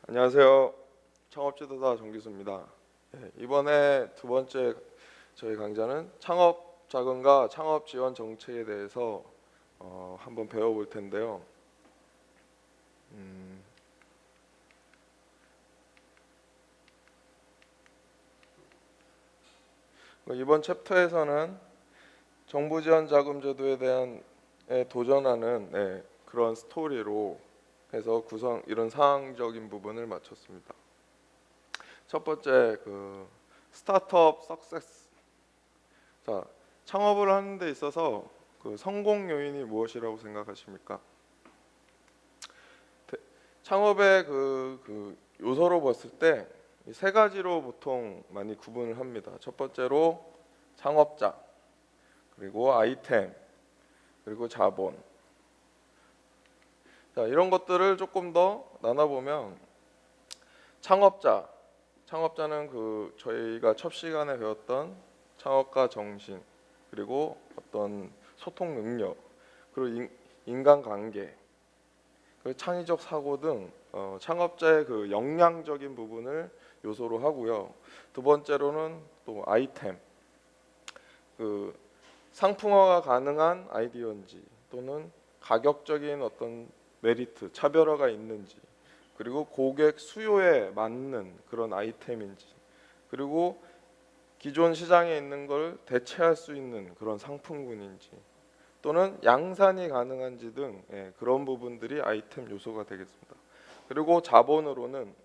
안녕하세요. 창업지도자 정기수입니다. 이번에 두 번째 저희 강좌는 창업 자금과 창업 지원 정책에 대해서 한번 배워볼 텐데요. 이번 챕터에서는 정부 지원 자금 제도에 대한 도전하는 그런 스토리로 해서 이런 상황적인 부분을 마쳤습니다. 첫 번째 스타트업 석세스. 자, 창업을 하는 데 있어서 성공 요인이 무엇이라고 생각하십니까? 창업의 요소로 봤을 때 세 가지로 보통 많이 구분을 합니다. 첫 번째로 창업자, 그리고 아이템, 그리고 자본. 자, 이런 것들을 조금 더 나눠보면 창업자는 저희가 첫 시간에 배웠던 창업가 정신, 그리고 어떤 소통 능력, 그리고 인간관계, 그리고 창의적 사고 등 창업자의 역량적인 부분을 요소로 하고요. 두 번째로는 또 아이템, 상품화가 가능한 아이디어인지 또는 가격적인 어떤 메리트, 차별화가 있는지, 그리고 고객 수요에 맞는 그런 아이템인지, 그리고 기존 시장에 있는 걸 대체할 수 있는 그런 상품군인지, 또는 양산이 가능한지 등 그런 부분들이 아이템 요소가 되겠습니다. 그리고 자본으로는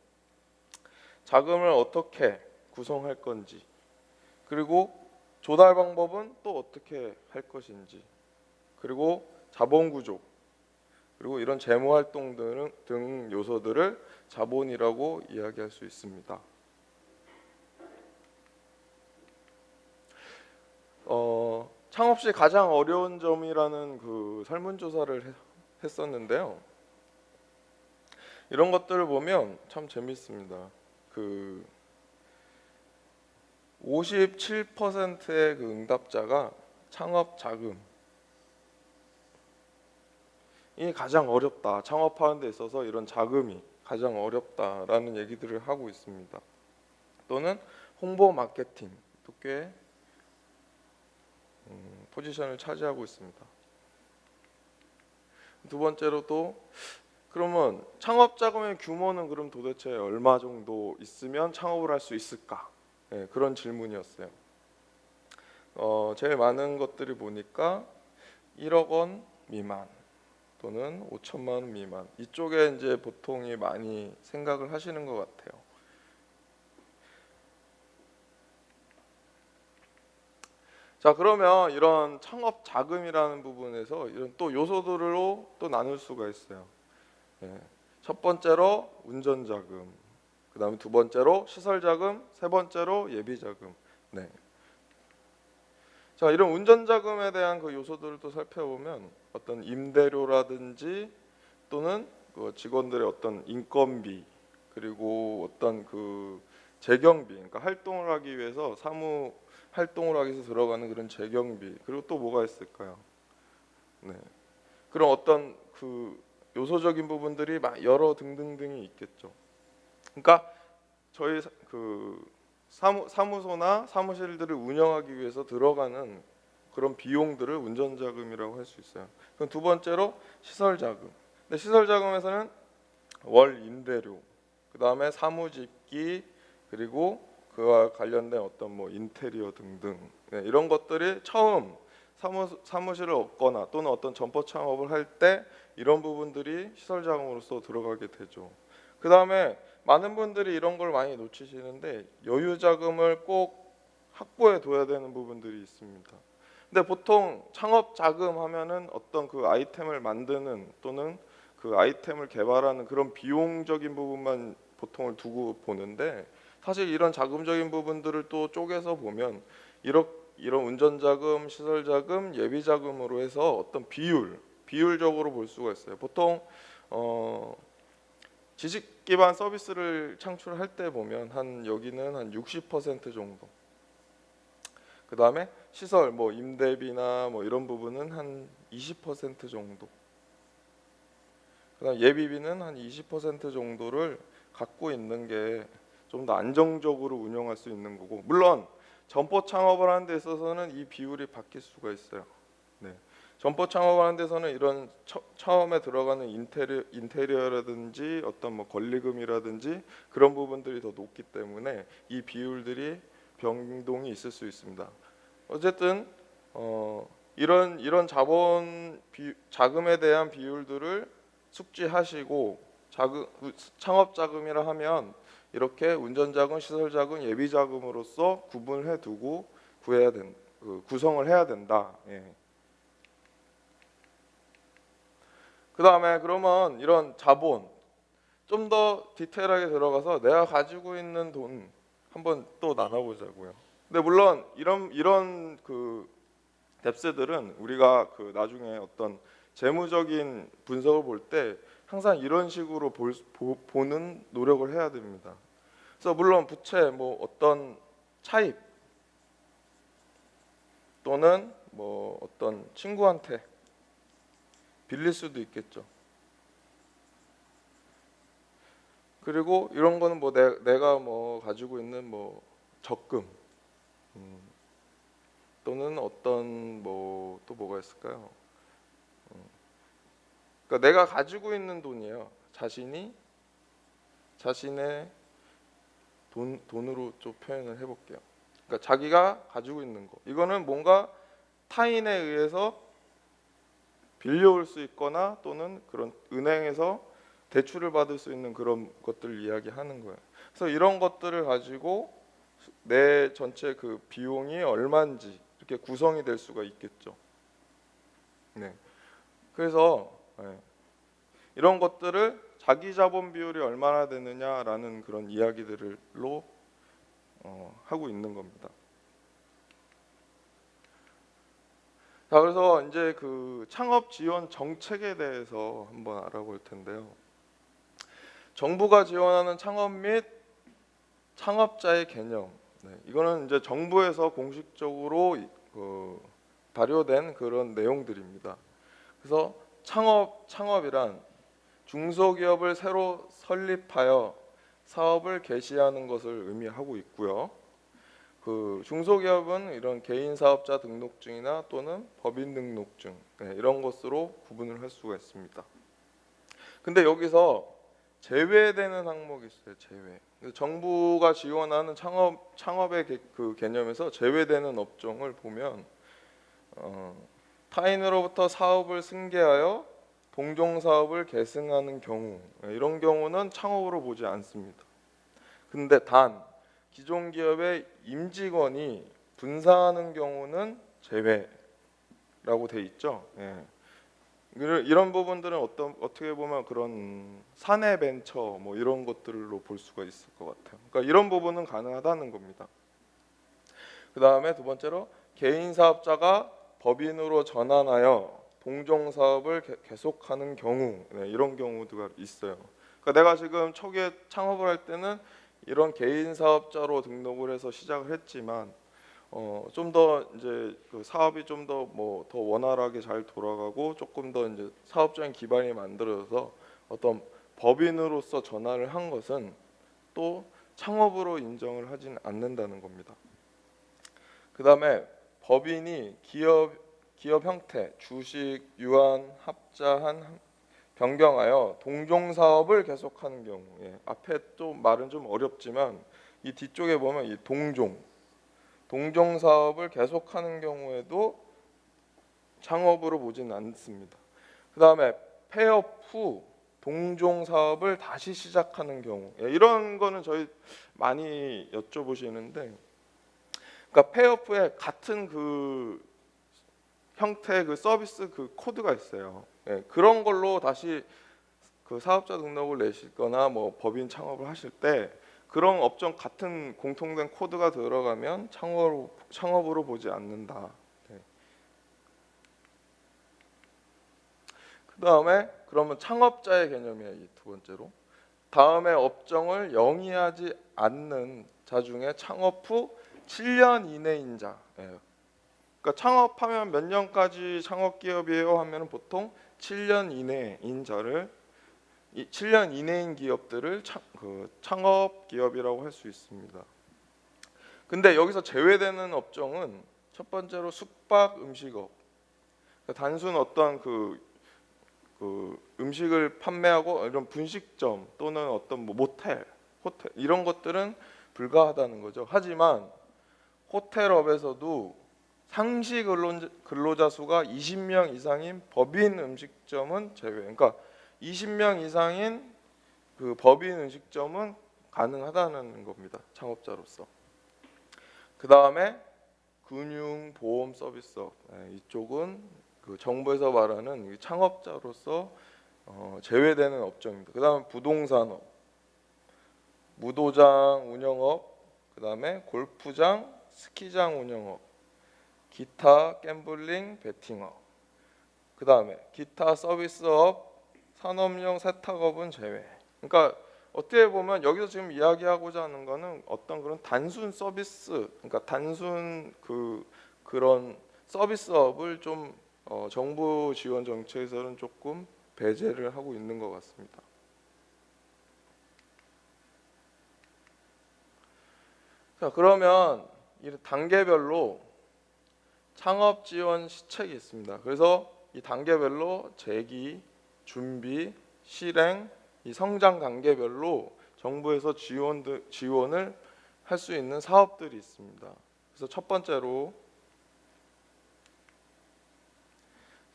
자금을 어떻게 구성할 건지, 그리고 조달 방법은 또 어떻게 할 것인지, 그리고 자본 구조, 그리고 이런 재무 활동 등 요소들을 자본이라고 이야기할 수 있습니다. 창업 시 가장 어려운 점이라는 설문조사를 했었는데요. 이런 것들을 보면 참 재밌습니다. 57%의 응답자가 창업 자금이 가장 어렵다. 창업하는 데 있어서 이런 자금이 가장 어렵다라는 얘기들을 하고 있습니다. 또는 홍보 마케팅도 꽤 포지션을 차지하고 있습니다. 두 번째로 또 그러면 창업 자금의 규모는 그럼 도대체 얼마 정도 있으면 창업을 할 수 있을까? 그런 질문이었어요. 제일 많은 것들이 보니까 1억 원 미만 또는 5천만 원 미만, 이쪽에 이제 보통이 많이 생각을 하시는 것 같아요. 자, 그러면 이런 창업 자금이라는 부분에서 이런 또 요소들로 또 나눌 수가 있어요. 첫 번째로 운전 자금, 그다음에 두 번째로 시설 자금, 세 번째로 예비 자금. 네. 자, 이런 운전 자금에 대한 요소들을 또 살펴보면 어떤 임대료라든지 또는 직원들의 어떤 인건비, 그리고 어떤 재경비, 그러니까 활동을 하기 위해서 사무 활동을 하기 위해서 들어가는 그런 재경비, 그리고 또 뭐가 있을까요? 네. 그런 어떤 요소적인 부분들이 여러 등등등이 있겠죠. 그러니까 저희 사무소나 사무실들을 운영하기 위해서 들어가는 그런 비용들을 운전 자금이라고 할 수 있어요. 그럼 두 번째로 시설 자금. 근데 시설 자금에서는 월 임대료, 그다음에 사무집기, 그리고 그와 관련된 어떤 인테리어 등등, 이런 것들이 처음 사무실을 얻거나 또는 어떤 점포 창업을 할 때 이런 부분들이 시설 자금으로서 들어가게 되죠. 그다음에 많은 분들이 이런 걸 많이 놓치시는데 여유 자금을 꼭 확보해 둬야 되는 부분들이 있습니다. 근데 보통 창업 자금 하면은 어떤 아이템을 만드는 또는 아이템을 개발하는 그런 비용적인 부분만 보통을 두고 보는데, 사실 이런 자금적인 부분들을 또 쪼개서 보면 이런 운전 자금, 시설 자금, 예비 자금으로 해서 어떤 비율적으로 볼 수가 있어요. 보통 지식 기반 서비스를 창출할 때 보면 여기는 한 60% 정도. 그다음에 시설 임대비나 이런 부분은 한 20% 정도. 그다음 예비비는 한 20% 정도를 갖고 있는 게 좀 더 안정적으로 운영할 수 있는 거고, 물론 점포 창업을 하는 데 있어서는 이 비율이 바뀔 수가 있어요. 네. 점포 창업을 하는 데서는 이런 처음에 들어가는 인테리어라든지 어떤 뭐 권리금이라든지 그런 부분들이 더 높기 때문에 이 비율들이 변동이 있을 수 있습니다. 어쨌든 이런 자금에 대한 비율들을 숙지하시고, 창업 자금이라 하면 이렇게 운전자금, 시설자금, 예비자금으로서 구분해 두고 구성을 해야 된다. 예. 그 다음에 그러면 이런 자본 좀 더 디테일하게 들어가서 내가 가지고 있는 돈 한번 또 나눠보자고요. 근데 물론 이런 그 뎁스들은 우리가 그 나중에 어떤 재무적인 분석을 볼 때 항상 이런 식으로 보는 노력을 해야 됩니다. 그래서 물론 부채 뭐 어떤 차입 또는 뭐 어떤 친구한테 빌릴 수도 있겠죠. 그리고 이런 거는 뭐 내가 뭐 가지고 있는 뭐 적금 또는 어떤 뭐 또 뭐가 있을까요? 그러니까 내가 가지고 있는 돈이에요. 자신의 돈으로 좀 표현을 해볼게요. 그러니까 자기가 가지고 있는 거. 이거는 뭔가 타인에 의해서 빌려올 수 있거나 또는 그런 은행에서 대출을 받을 수 있는 그런 것들을 이야기하는 거예요. 그래서 이런 것들을 가지고 내 전체 그 비용이 얼마인지 이렇게 구성이 될 수가 있겠죠. 네. 그래서 이런 것들을 자기 자본 비율이 얼마나 되느냐라는 그런 이야기들로 하고 있는 겁니다. 자, 그래서 이제 그 창업 지원 정책에 대해서 한번 알아볼 텐데요. 정부가 지원하는 창업 및 창업자의 개념. 이거는 이제 정부에서 공식적으로 발효된 그런 내용들입니다. 그래서 창업이란 중소기업을 새로 설립하여 사업을 개시하는 것을 의미하고 있고요. 그 중소기업은 이런 개인 사업자 등록증이나 또는 법인 등록증 이런 것으로 구분을 할 수가 있습니다. 근데 여기서 제외되는 항목이 있어요. 정부가 지원하는 창업의 그 개념에서 제외되는 업종을 보면 타인으로부터 사업을 승계하여 동종 사업을 계승하는 경우, 이런 경우는 창업으로 보지 않습니다. 근데 단 기존 기업의 임직원이 분사하는 경우는 제외라고 돼 있죠. 이런 부분들은 어떻게 보면 그런 사내 벤처 뭐 이런 것들로 볼 수가 있을 것 같아요. 그러니까 이런 부분은 가능하다는 겁니다. 그 다음에 두 번째로 개인 사업자가 법인으로 전환하여 동종 사업을 계속하는 경우, 이런 경우가 있어요. 그러니까 내가 지금 초기에 창업을 할 때는 이런 개인 사업자로 등록을 해서 시작을 했지만 좀 더 이제 그 사업이 좀 더 뭐 더 원활하게 잘 돌아가고 조금 더 이제 사업적인 기반이 만들어져서 어떤 법인으로서 전환을 한 것은 또 창업으로 인정을 하지는 않는다는 겁니다. 그다음에 법인이 기업 형태, 주식, 유한, 합자한, 변경하여 동종 사업을 계속하는 경우, 앞에 또 말은 좀 어렵지만 이 뒤쪽에 보면 이 동종 사업을 계속하는 경우에도 창업으로 보지는 않습니다. 그다음에 폐업 후 동종 사업을 다시 시작하는 경우, 이런 거는 저희 많이 여쭤보시는데, 그러니까 폐업 후에 같은 그 형태의 그 서비스 그 코드가 있어요. 그런 걸로 다시 그 사업자 등록을 내시거나 뭐 법인 창업을 하실 때 그런 업종 같은 공통된 코드가 들어가면 창업으로 보지 않는다. 그 다음에 그러면 창업자의 개념이에요. 이 두 번째로 다음에 업종을 영위하지 않는 자 중에 창업 후 7년 이내인 자. 그러니까 창업하면 몇 년까지 창업 기업이에요 하면 보통 7년 이내인 자를 이 7년 이내인 기업들을 창업 기업이라고 할 수 있습니다. 근데 여기서 제외되는 업종은 첫 번째로 숙박 음식업. 그러니까 단순 어떤 그 음식을 판매하고 이런 분식점 또는 어떤 뭐 모텔, 호텔 이런 것들은 불가하다는 거죠. 하지만 호텔업에서도 상시 근로자 수가 20명 이상인 법인 음식점은 제외. 그러니까 20명 이상인 그 법인 음식점은 가능하다는 겁니다. 창업자로서. 그 다음에 금융 보험 서비스업. 이쪽은 그 정부에서 말하는 창업자로서 제외되는 업종입니다. 그 다음에 부동산업, 무도장 운영업, 그 다음에 골프장, 스키장 운영업, 기타 갬블링 베팅업, 그 다음에 기타 서비스업, 산업용 세탁업은 제외. 그러니까 어떻게 보면 여기서 지금 이야기하고자 하는 거는 어떤 그런 단순 서비스, 그러니까 단순 그런 서비스업을 좀 정부 지원 정책에서는 조금 배제를 하고 있는 것 같습니다. 자, 그러면 이 단계별로 창업 지원 시책이 있습니다. 그래서 이 단계별로 제기, 준비, 실행, 이 성장 단계별로 정부에서 지원을 할 수 있는 사업들이 있습니다. 그래서 첫 번째로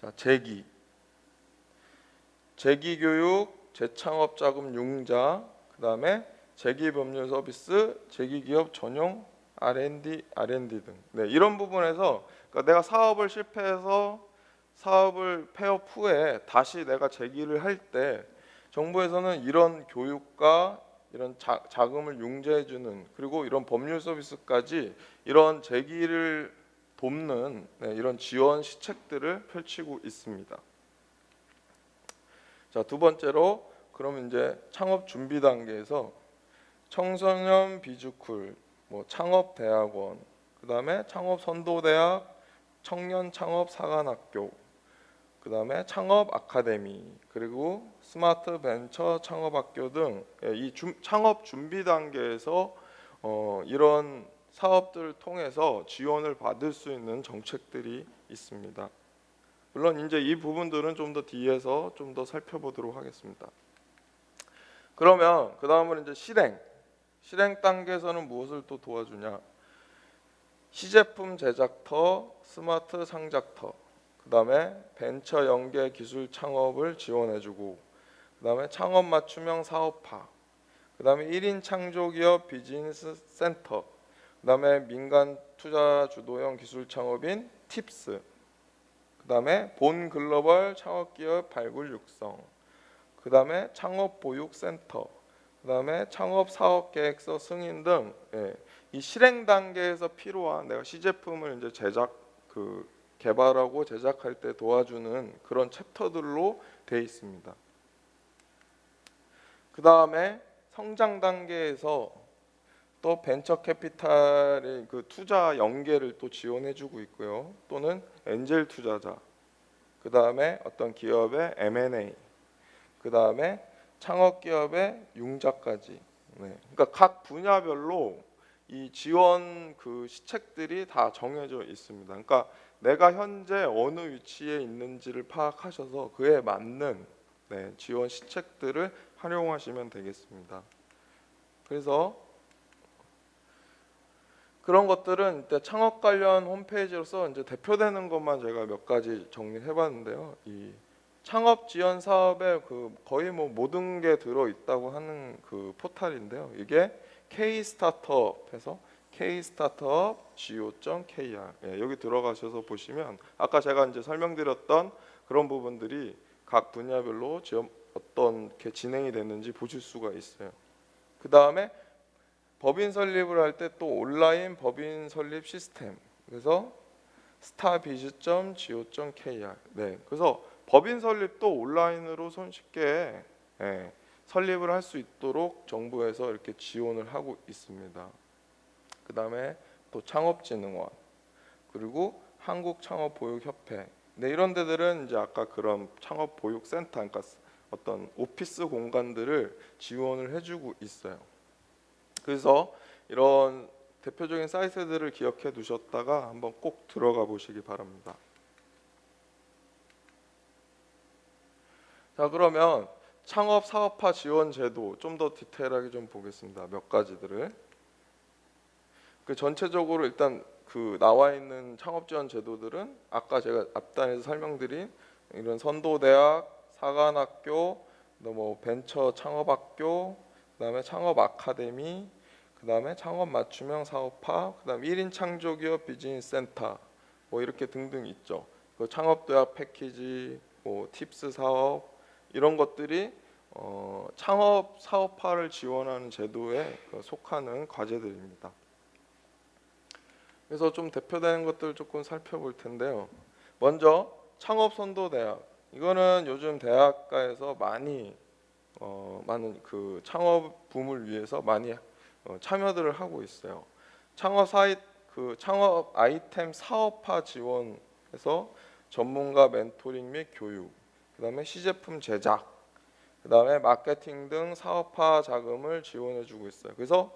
자, 제기교육, 재창업 자금 융자, 그 다음에 제기법률 서비스, 제기기업 전용 R&D 등 이런 부분에서 그러니까 내가 사업을 실패해서 사업을 폐업 후에 다시 내가 제기를 할 때 정부에서는 이런 교육과 이런 자금을 융자해주는 그리고 이런 법률 서비스까지 이런 제기를 돕는 이런 지원 시책들을 펼치고 있습니다. 자, 두 번째로 그러면 이제 창업 준비 단계에서 청소년 비주쿨, 뭐 창업 대학원, 그다음에 창업 선도대학, 청년 창업 사관학교, 그다음에 창업 아카데미, 그리고 스마트 벤처 창업학교 등 이 창업 준비 단계에서 이런 사업들을 통해서 지원을 받을 수 있는 정책들이 있습니다. 물론 이제 이 부분들은 좀 더 뒤에서 좀 더 살펴보도록 하겠습니다. 그러면 그 다음은 이제 실행 단계에서는 무엇을 또 도와주냐? 시제품 제작터, 스마트 상작터, 그 다음에 벤처 연계 기술 창업을 지원해주고, 그 다음에 창업 맞춤형 사업화, 그 다음에 1인 창조기업 비즈니스 센터, 그 다음에 민간 투자 주도형 기술 창업인 팁스, 그 다음에 본 글로벌 창업기업 발굴 육성, 그 다음에 창업보육센터, 그 다음에 창업사업계획서 승인 등 이 실행 단계에서 필요한 내가 시제품을 이제 개발하고 제작할 때 도와주는 그런 챕터들로 되어 있습니다. 그 다음에 성장 단계에서 또 벤처 캐피탈의 그 투자 연계를 또 지원해주고 있고요. 또는 엔젤 투자자, 그 다음에 어떤 기업의 M&A, 그 다음에 창업 기업의 융자까지. 그러니까 각 분야별로 이 지원 그 시책들이 다 정해져 있습니다. 그러니까 내가 현재 어느 위치에 있는지를 파악하셔서 그에 맞는 지원 시책들을 활용하시면 되겠습니다. 그래서 그런 것들은 이제 창업 관련 홈페이지로서 이제 대표되는 것만 제가 몇 가지 정리해봤는데요. 이 창업 지원 사업에 그 거의 뭐 모든 게 들어 있다고 하는 그 포탈인데요. 이게 K 스타트업에서 kstartup.go.kr 여기 들어가셔서 보시면 아까 제가 이제 설명드렸던 그런 부분들이 각 분야별로 어떻게 진행이 됐는지 보실 수가 있어요. 그 다음에 법인 설립을 할 때 또 온라인 법인 설립 시스템, 그래서 starbiz.go.kr 그래서 법인 설립도 온라인으로 손쉽게 설립을 할 수 있도록 정부에서 이렇게 지원을 하고 있습니다. 그 다음에 또 창업진흥원, 그리고 한국창업보육협회 이런 데들은 이제 아까 그런 창업보육센터, 그러니까 어떤 오피스 공간들을 지원을 해주고 있어요. 그래서 이런 대표적인 사이트들을 기억해 두셨다가 한번 꼭 들어가 보시기 바랍니다. 자, 그러면 창업 사업화 지원 제도 좀 더 디테일하게 좀 보겠습니다. 몇 가지들을. 그 전체적으로 일단 그 나와 있는 창업 지원 제도들은 아까 제가 앞단에서 설명드린 이런 선도대학, 사관학교, 뭐 벤처 창업학교, 그다음에 창업 아카데미, 그다음에 창업 맞춤형 사업화, 그다음 1인 창조기업 비즈니스 센터 뭐 이렇게 등등 있죠. 그 창업도약 패키지, 뭐 팁스 사업 이런 것들이 창업 사업화를 지원하는 제도에 속하는 과제들입니다. 그래서 좀 대표되는 것들 조금 살펴볼 텐데요. 먼저 창업선도대학. 이거는 요즘 대학가에서 많이 많은 그 창업 붐을 위해서 많이 참여들을 하고 있어요. 창업 아이템 사업화 지원해서 전문가 멘토링 및 교육, 그다음에 시제품 제작, 그다음에 마케팅 등 사업화 자금을 지원해주고 있어요. 그래서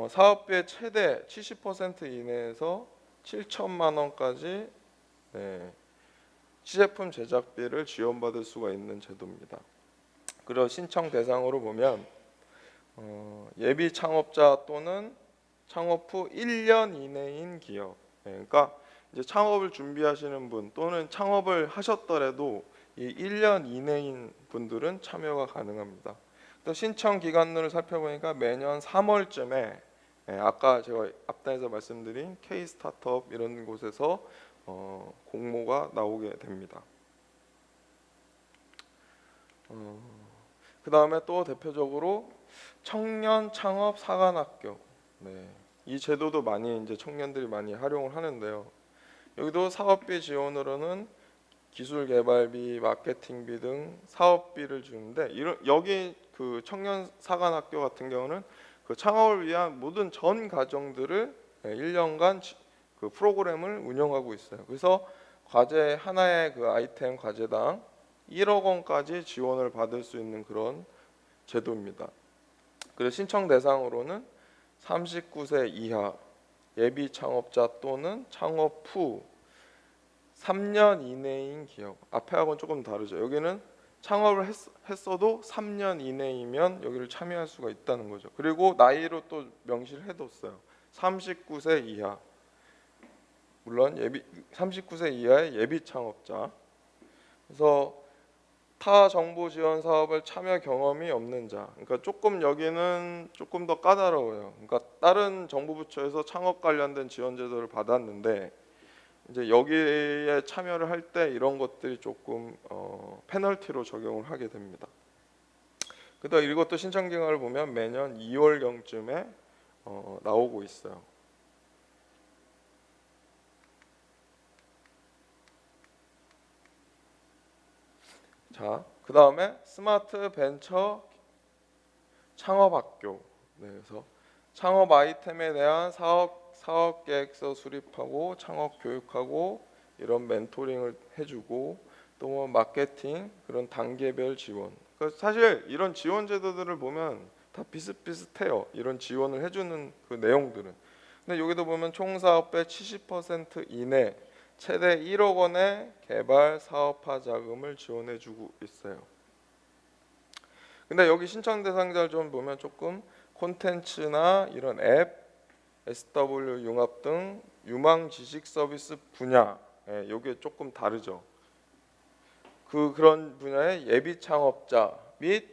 사업비의 최대 70% 이내에서 7천만 원까지 시제품 제작비를 지원받을 수가 있는 제도입니다. 그리고 신청 대상으로 보면 예비 창업자 또는 창업 후 1년 이내인 기업. 그러니까 이제 창업을 준비하시는 분 또는 창업을 하셨더라도 이 1년 이내인 분들은 참여가 가능합니다. 또 신청 기간을 살펴보니까 매년 3월쯤에 아까 제가 앞단에서 말씀드린 K 스타트업 이런 곳에서 공모가 나오게 됩니다. 그 다음에 또 대표적으로 청년 창업 사관학교. 이 제도도 많이 이제 청년들이 많이 활용을 하는데요. 여기도 사업비 지원으로는 기술 개발비, 마케팅비 등 사업비를 주는데 여기 그 청년 사관학교 같은 경우는 그 창업을 위한 모든 전 과정들을 1년간 그 프로그램을 운영하고 있어요. 그래서 과제 하나의 그 아이템 과제당 1억 원까지 지원을 받을 수 있는 그런 제도입니다. 그리고 신청 대상으로는 39세 이하 예비 창업자 또는 창업 후 3년 이내인 기업. 앞에하고는 조금 다르죠. 여기는 창업을 했어도 3년 이내이면 여기를 참여할 수가 있다는 거죠. 그리고 나이로 또 명시를 해뒀어요. 39세 이하. 물론 39세 이하의 예비 창업자. 그래서 타 정부 지원 사업을 참여 경험이 없는 자. 그러니까 조금 여기는 조금 더 까다로워요. 그러니까 다른 정부 부처에서 창업 관련된 지원 제도를 받았는데 이제 여기에 참여를 할 때 이런 것들이 조금 페널티로 적용을 하게 됩니다. 그다음 이것도 신청 기간을 보면 매년 2월경쯤에 나오고 있어요. 자, 그 다음에 스마트 벤처 창업학교. 그래서 창업 아이템에 대한 사업 계획서 수립하고 창업 교육하고 이런 멘토링을 해주고 또 뭐 마케팅 그런 단계별 지원. 그러니까 사실 이런 지원 제도들을 보면 다 비슷비슷해요. 이런 지원을 해주는 그 내용들은. 근데 여기도 보면 총 사업의 70% 이내 최대 1억 원의 개발 사업화 자금을 지원해주고 있어요. 근데 여기 신청 대상자를 좀 보면 조금 콘텐츠나 이런 앱, SW 융합 등 유망 지식 서비스 분야, 이게 조금 다르죠. 그런 분야의 예비 창업자 및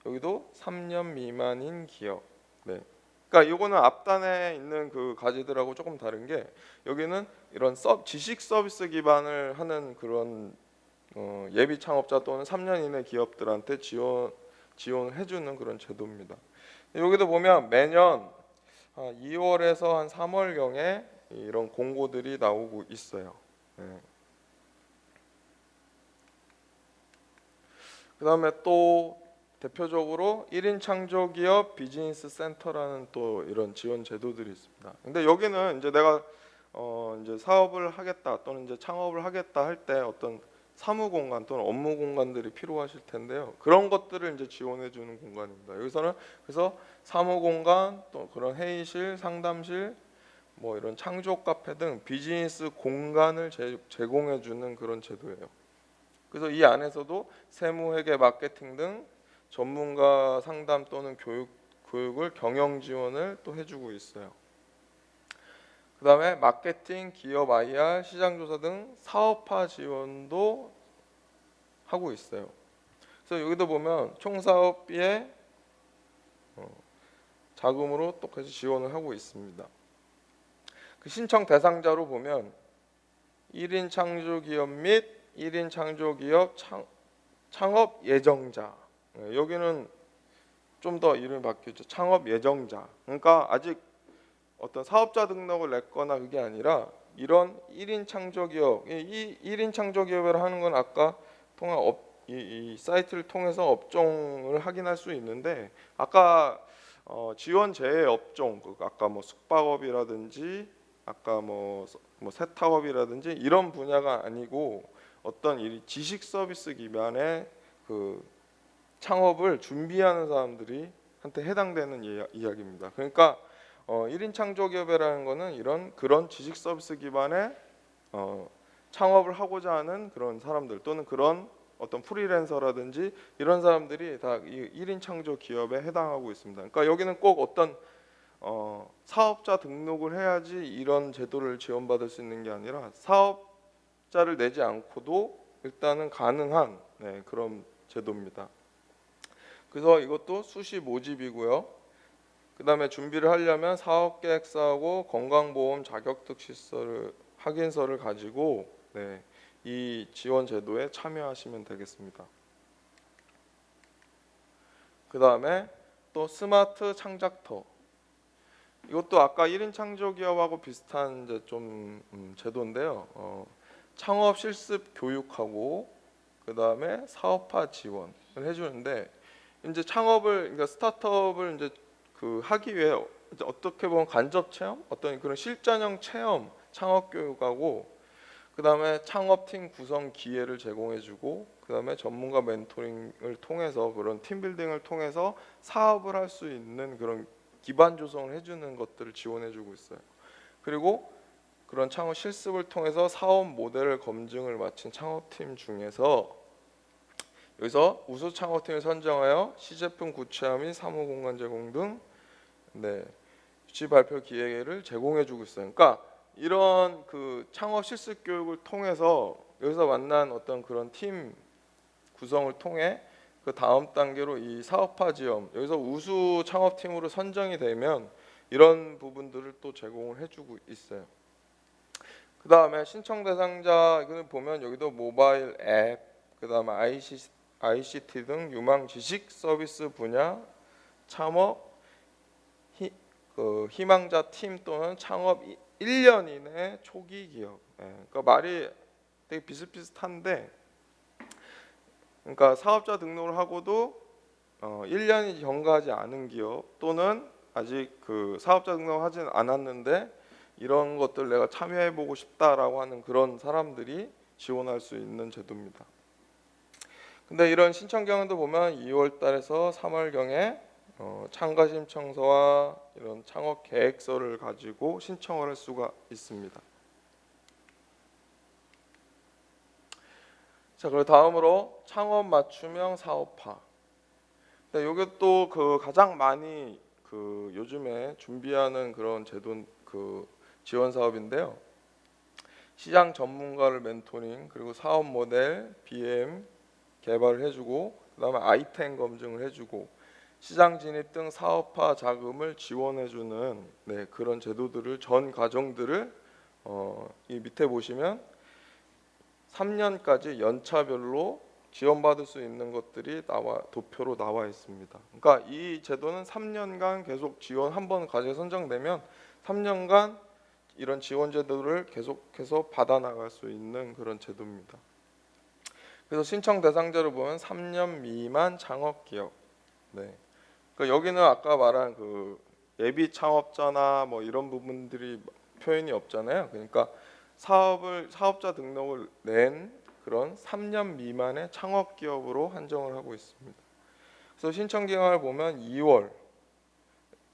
여기도 3년 미만인 기업. 그러니까 이거는 앞단에 있는 그 과제들하고 조금 다른 게 여기는 이런 지식 서비스 기반을 하는 그런 예비 창업자 또는 3년 이내 기업들한테 지원을 해주는 그런 제도입니다. 여기도 보면 매년 2월에서 한 3월경에 이런 공고들이 나오고 있어요. 그 다음에 또 대표적으로 1인 창조기업 비즈니스 센터라는 또 이런 지원 제도들이 있습니다. 근데 여기는 이제 내가 이제 사업을 하겠다 또는 이제 창업을 하겠다 할 때 어떤 사무 공간 또는 업무 공간들이 필요하실 텐데요. 그런 것들을 이제 지원해 주는 공간입니다. 여기서는 그래서 사무 공간 또 그런 회의실, 상담실, 뭐 이런 창조 카페 등 비즈니스 공간을 제공해 주는 그런 제도예요. 그래서 이 안에서도 세무, 회계, 마케팅 등 전문가 상담 또는 교육을 경영 지원을 또 해주고 있어요. 그 다음에 마케팅, 기업 IR, 시장 조사 등 사업화 지원도 하고 있어요. 그래서 여기도 보면 총사업비의 자금으로 똑같이 지원을 하고 있습니다. 그 신청 대상자로 보면 1인 창조기업 및 1인 창조기업 창업 예정자. 여기는 좀 더 이름이 바뀌었죠. 창업 예정자. 그러니까 아직 어떤 사업자 등록을 냈거나 그게 아니라 이런 1인 창조기업, 이 1인 창조기업을 하는 건 아까 통한 이 사이트를 통해서 업종을 확인할 수 있는데 아까 지원 제외 업종, 아까 뭐 숙박업이라든지 아까 뭐 세탁업이라든지 이런 분야가 아니고 어떤 이 지식 서비스 기반의 그 창업을 준비하는 사람들이 한테 해당되는 이야기입니다. 그러니까 1인 창조기업이라는 거는 그런 지식 서비스 기반의 창업을 하고자 하는 그런 사람들 또는 그런 어떤 프리랜서라든지 이런 사람들이 다 이 1인 창조 기업에 해당하고 있습니다. 그러니까 여기는 꼭 어떤 사업자 등록을 해야지 이런 제도를 지원받을 수 있는 게 아니라 사업자를 내지 않고도 일단은 가능한 그런 제도입니다. 그래서 이것도 수시 모집이고요. 그 다음에 준비를 하려면 사업계획서하고 건강보험 자격특시서를 확인서를 가지고 이 지원 제도에 참여하시면 되겠습니다. 그 다음에 또 스마트 창작터. 이것도 아까 1인 창조기업하고 비슷한 이제 좀 제도인데요. 창업 실습 교육하고 그 다음에 사업화 지원을 해주는데 이제 창업을 그러니까 스타트업을 이제 하기 위해 이제 어떻게 보면 간접 체험, 어떤 그런 실전형 체험 창업 교육하고 그 다음에 창업팀 구성 기회를 제공해주고 그 다음에 전문가 멘토링을 통해서 그런 팀빌딩을 통해서 사업을 할 수 있는 그런 기반 조성을 해주는 것들을 지원해주고 있어요. 그리고 그런 창업 실습을 통해서 사업 모델을 검증을 마친 창업팀 중에서 여기서 우수 창업팀을 선정하여 시제품 구체화 및 사무공간 제공 등 유치 발표 기회를 제공해주고 있어요. 그러니까 이런 그 창업 실습 교육을 통해서 여기서 만난 어떤 그런 팀 구성을 통해 그 다음 단계로 이 사업화 지원 여기서 우수 창업팀으로 선정이 되면 이런 부분들을 또 제공을 해주고 있어요. 그 다음에 신청 대상자 보면 여기도 모바일 앱, 그 다음에 ICT 등 유망 지식 서비스 분야 창업 희망자 팀 또는 창업 1년 이내 초기 기업. 그러니까 말이 되게 비슷비슷한데, 그러니까 사업자 등록을 하고도 1년이 경과하지 않은 기업 또는 아직 그 사업자 등록하진 않았는데 이런 것들 내가 참여해보고 싶다라고 하는 그런 사람들이 지원할 수 있는 제도입니다. 근데 이런 신청 경우도 보면 2월달에서 3월경에 참가 신청서와 이런 창업 계획서를 가지고 신청을 할 수가 있습니다. 자, 그리고 다음으로 창업 맞춤형 사업화. 이게 또 그 가장 많이 그 요즘에 준비하는 그런 제도 그 지원 사업인데요. 시장 전문가를 멘토링 그리고 사업 모델 BM 개발을 해주고 그다음에 아이템 검증을 해주고 시장 진입 등 사업화 자금을 지원해주는 그런 제도들을 전 과정들을 이 밑에 보시면 3년까지 연차별로 지원받을 수 있는 것들이 도표로 나와 있습니다. 그러니까 이 제도는 3년간 계속 지원 한번 과제 선정되면 3년간 이런 지원 제도를 계속해서 받아 나갈 수 있는 그런 제도입니다. 그래서 신청 대상자를 보면 3년 미만 창업 기업. 그러니까 여기는 아까 말한 그 예비 창업자나 뭐 이런 부분들이 표현이 없잖아요. 그러니까 사업자 등록을 낸 그런 3년 미만의 창업 기업으로 한정을 하고 있습니다. 그래서 신청 기간을 보면 2월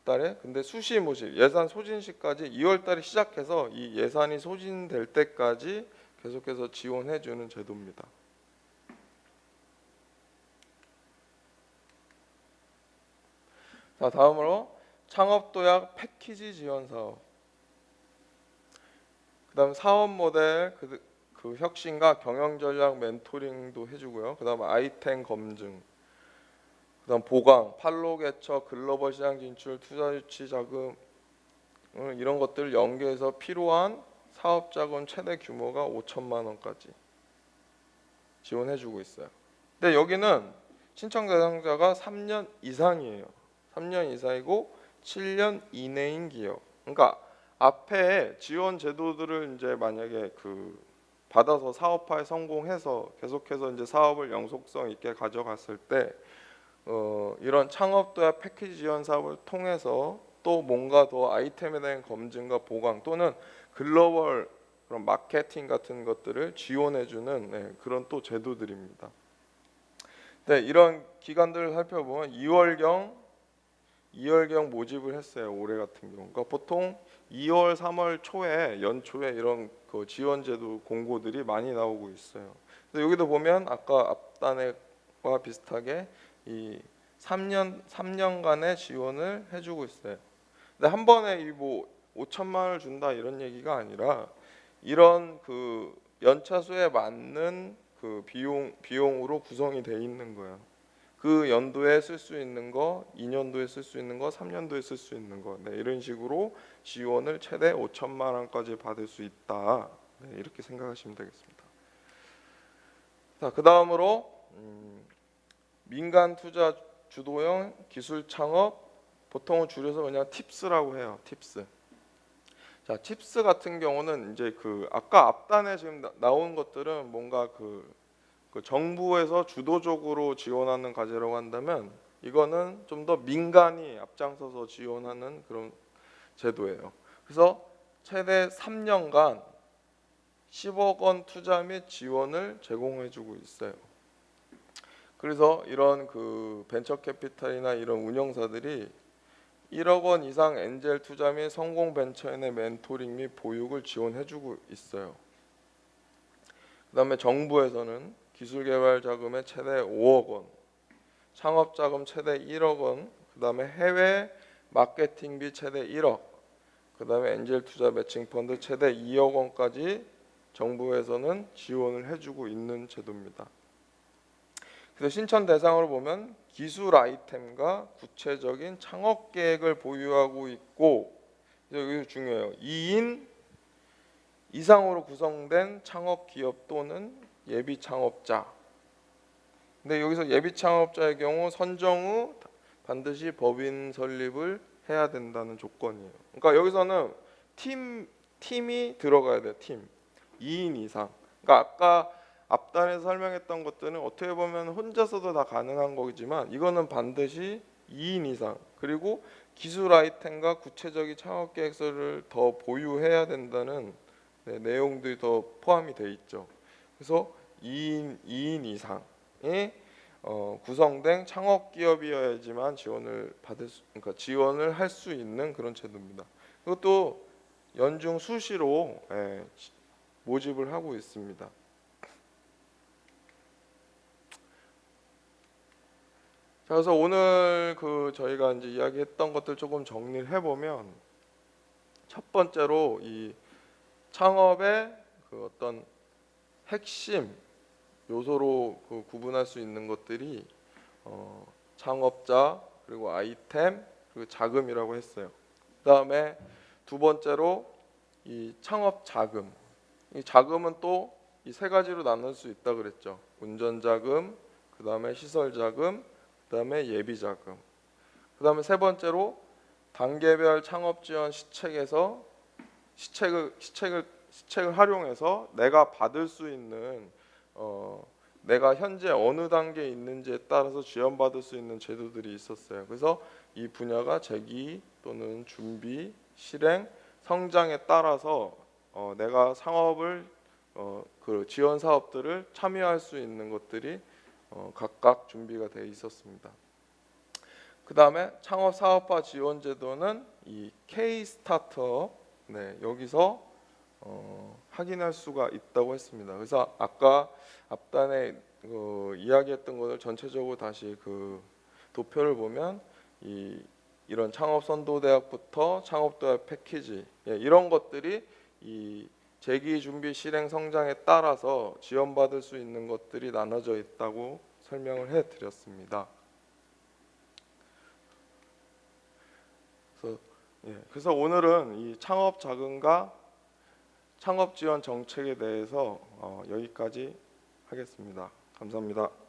달에 근데 수시 모집 예산 소진시까지 2월 달에 시작해서 이 예산이 소진될 때까지 계속해서 지원해 주는 제도입니다. 자, 다음으로 창업도약 패키지 지원 사업. 그다음 사업 모델 그 혁신과 경영 전략 멘토링도 해주고요. 그다음 아이템 검증, 그다음 보강, 판로 개척, 글로벌 시장 진출, 투자 유치 자금 이런 것들을 연계해서 필요한 사업 자금 최대 규모가 5천만 원까지 지원해주고 있어요. 근데 여기는 신청 대상자가 3년 이상이에요. 3년 이상이고 7년 이내인 기업. 그러니까 앞에 지원 제도들을 이제 만약에 받아서 사업화에 성공해서 계속해서 이제 사업을 영속성 있게 가져갔을 때 이런 창업도약 패키지 지원 사업을 통해서 또 뭔가 더 아이템에 대한 검증과 보강 또는 글로벌 그런 마케팅 같은 것들을 지원해주는 그런 또 제도들입니다. 네, 이런 기간들을 살펴보면 2월경 모집을 했어요. 올해 같은 경우. 그러니까 보통 2월, 3월 초에 연초에 이런 그 지원 제도 공고들이 많이 나오고 있어요. 그래서 여기도 보면 아까 앞단과 비슷하게 이 3년간의 지원을 해주고 있어요. 근데 한 번에 이 뭐 5천만 원을 준다 이런 얘기가 아니라 이런 그 연차수에 맞는 그 비용으로 구성이 돼 있는 거예요. 그 연도에 쓸 수 있는 거, 2년도에 쓸 수 있는 거, 3년도에 쓸 수 있는 거, 이런 식으로 지원을 최대 5천만 원까지 받을 수 있다. 이렇게 생각하시면 되겠습니다. 자, 그 다음으로 민간 투자 주도형 기술 창업, 보통은 줄여서 그냥 팁스라고 해요. 팁스. 자, 팁스 같은 경우는 이제 아까 앞단에 지금 나온 것들은 뭔가 그 정부에서 주도적으로 지원하는 과제라고 한다면 이거는 좀 더 민간이 앞장서서 지원하는 그런 제도예요. 그래서 최대 3년간 10억 원 투자 및 지원을 제공해주고 있어요. 그래서 이런 벤처 캐피탈이나 이런 운영사들이 1억 원 이상 엔젤 투자 및 성공 벤처인의 멘토링 및 보육을 지원해주고 있어요. 그다음에 정부에서는 기술개발 자금의 최대 5억 원, 창업 자금 최대 1억 원, 그다음에 해외 마케팅비 최대 1억, 그다음에 엔젤 투자 매칭 펀드 최대 2억 원까지 정부에서는 지원을 해주고 있는 제도입니다. 그래서 신청 대상으로 보면 기술 아이템과 구체적인 창업 계획을 보유하고 있고, 여기 중요해요. 2인 이상으로 구성된 창업 기업 또는 예비 창업자. 근데 여기서 예비 창업자의 경우 선정 후 반드시 법인 설립을 해야 된다는 조건이에요. 그러니까 여기서는 팀이 들어가야 돼요. 팀 2인 이상. 그러니까 아까 앞단에서 설명했던 것들은 어떻게 보면 혼자서도 다 가능한 거지만 이거는 반드시 2인 이상 그리고 기술 아이템과 구체적인 창업 계획서를 더 보유해야 된다는 내용들이 더 포함이 돼 있죠. 그래서 2인 이상의 구성된 창업 기업이어야지만 그러니까 지원을 할 수 있는 그런 제도입니다. 그것도 연중 수시로 모집을 하고 있습니다. 자, 그래서 오늘 저희가 이제 이야기했던 것들 조금 정리를 해보면 첫 번째로 이 창업의 어떤 핵심 요소로 구분할 수 있는 것들이 창업자 그리고 아이템 그리고 자금이라고 했어요. 그다음에 두 번째로 이 창업 자금. 이 자금은 또 이 세 가지로 나눌 수 있다 그랬죠. 운전 자금, 그다음에 시설 자금, 그다음에 예비 자금. 그다음에 세 번째로 단계별 창업 지원 시책에서 시책을 활용해서 내가 받을 수 있는 내가 현재 어느 단계에 있는지에 따라서 지원받을 수 있는 제도들이 있었어요. 그래서 이 분야가 재기 또는 준비, 실행, 성장에 따라서 내가 창업을 그 지원 사업들을 참여할 수 있는 것들이 각각 준비가 돼 있었습니다. 그 다음에 창업 사업화 지원 제도는 이 K 스타트업, 네, 여기서 확인할 수가 있다고 했습니다. 그래서 아까 앞단에 이야기했던 것을 전체적으로 다시 그 도표를 보면 이런 창업 선도 대학부터 창업 대학 패키지, 예, 이런 것들이 이 재기 준비 실행 성장에 따라서 지원받을 수 있는 것들이 나눠져 있다고 설명을 해드렸습니다. 그래서 오늘은 이 창업 자금과 창업 지원 정책에 대해서 여기까지 하겠습니다. 감사합니다.